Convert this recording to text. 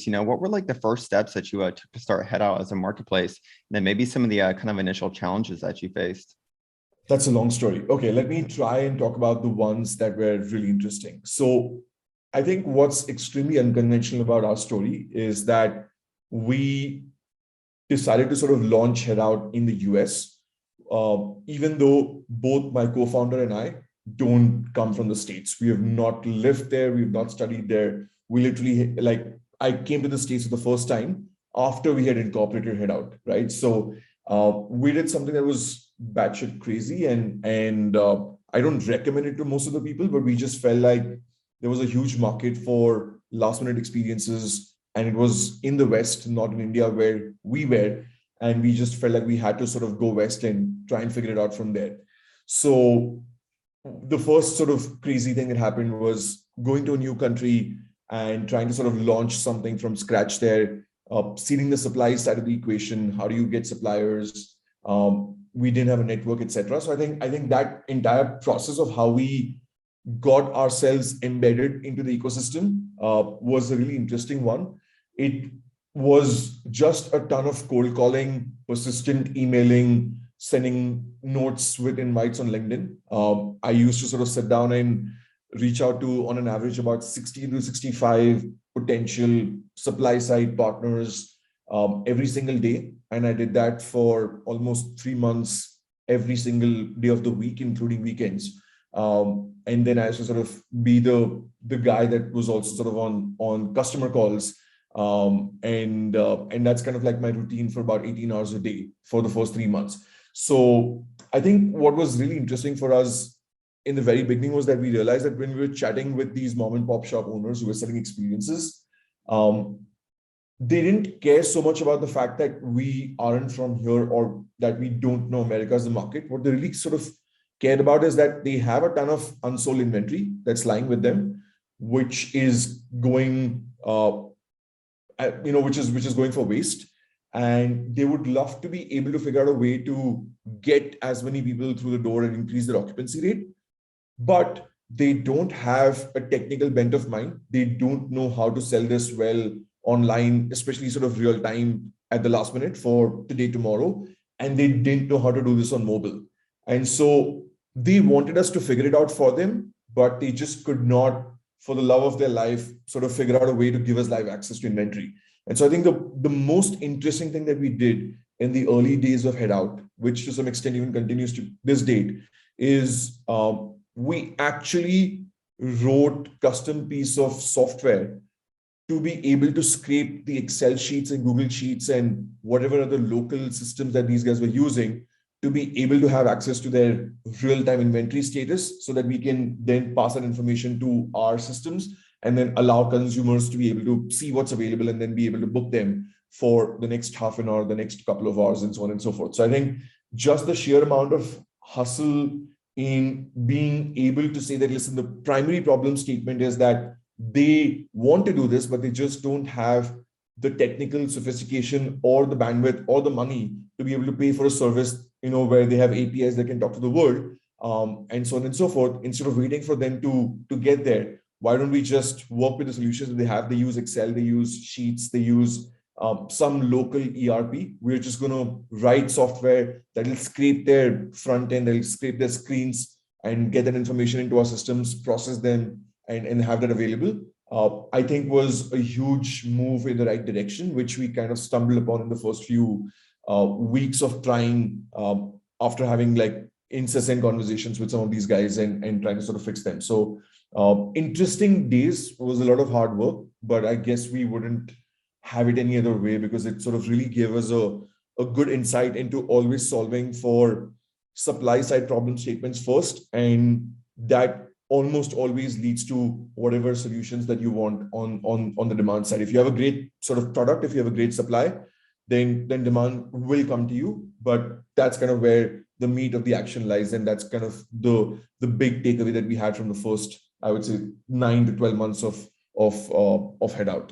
What were like the first steps that you took to start Headout as a marketplace, and then maybe some of the kind of initial challenges that you faced? That's a long story. Okay, let me try and talk about the ones that were really interesting. So I think what's extremely unconventional about our story is that we decided to sort of launch Headout in the US, even though both my co-founder and I don't come from the States. We have not lived there. We've not studied there. We literally, like, I came to the States for the first time after we had incorporated Headout, right? So we did something that was batshit crazy, and I don't recommend it to most of the people, but we just felt like there was a huge market for last minute experiences, and it was in the West, not in India where we were. And we just felt like we had to sort of go West and try and figure it out from there. So the first sort of crazy thing that happened was going to a new country and trying to sort of launch something from scratch there, seeding the supply side of the equation. How do you get suppliers? We didn't have a network, etc. So I think that entire process of how we got ourselves embedded into the ecosystem was a really interesting one. It was just a ton of cold calling, persistent emailing, sending notes with invites on LinkedIn. I used to sort of sit down and reach out to, on an average, about 60 to 65 potential supply side partners every single day. And I did that for almost 3 months, every single day of the week, including weekends. And then I used to sort of be the guy that was also sort of on customer calls. And that's kind of like my routine for about 18 hours a day for the first 3 months. So I think what was really interesting for us in the very beginning was that we realized that when we were chatting with these mom and pop shop owners who were selling experiences, they didn't care so much about the fact that we aren't from here or that we don't know America as a market. What they really sort of cared about is that they have a ton of unsold inventory that's lying with them, which is going, which is going for waste. And they would love to be able to figure out a way to get as many people through the door and increase their occupancy rate. But they don't have a technical bent of mind. They don't know how to sell this well online, especially sort of real time at the last minute for today, tomorrow. And they didn't know how to do this on mobile. And so they wanted us to figure it out for them, but they just could not, for the love of their life, sort of figure out a way to give us live access to inventory. And so I think the most interesting thing that we did in the early days of Headout, which to some extent even continues to this date, is we actually wrote custom piece of software to be able to scrape the Excel sheets and Google Sheets and whatever other local systems that these guys were using to be able to have access to their real-time inventory status so that we can then pass that information to our systems and then allow consumers to be able to see what's available and then be able to book them for the next half an hour, the next couple of hours, and so on and so forth. So I think just the sheer amount of hustle in being able to say that, listen, the primary problem statement is that they want to do this, but they just don't have the technical sophistication or the bandwidth or the money to be able to pay for a service, where they have APIs that can talk to the world, and so on and so forth. Instead of waiting for them to get there, why don't we just work with the solutions that they have? They use Excel, they use Sheets, they use some local ERP. We're just going to write software that will scrape their front end, they'll scrape their screens and get that information into our systems, process them, and have that available. I think was a huge move in the right direction, which we kind of stumbled upon in the first few weeks of trying, after having like incessant conversations with some of these guys and trying to sort of fix them. So interesting days, was a lot of hard work, but I guess we wouldn't have it any other way because it sort of really gave us a good insight into always solving for supply side problem statements first. And that almost always leads to whatever solutions that you want on the demand side. If you have a great sort of product, if you have a great supply, then demand will come to you. But that's kind of where the meat of the action lies. And that's kind of the big takeaway that we had from the first, I would say, 9 to 12 months of Headout.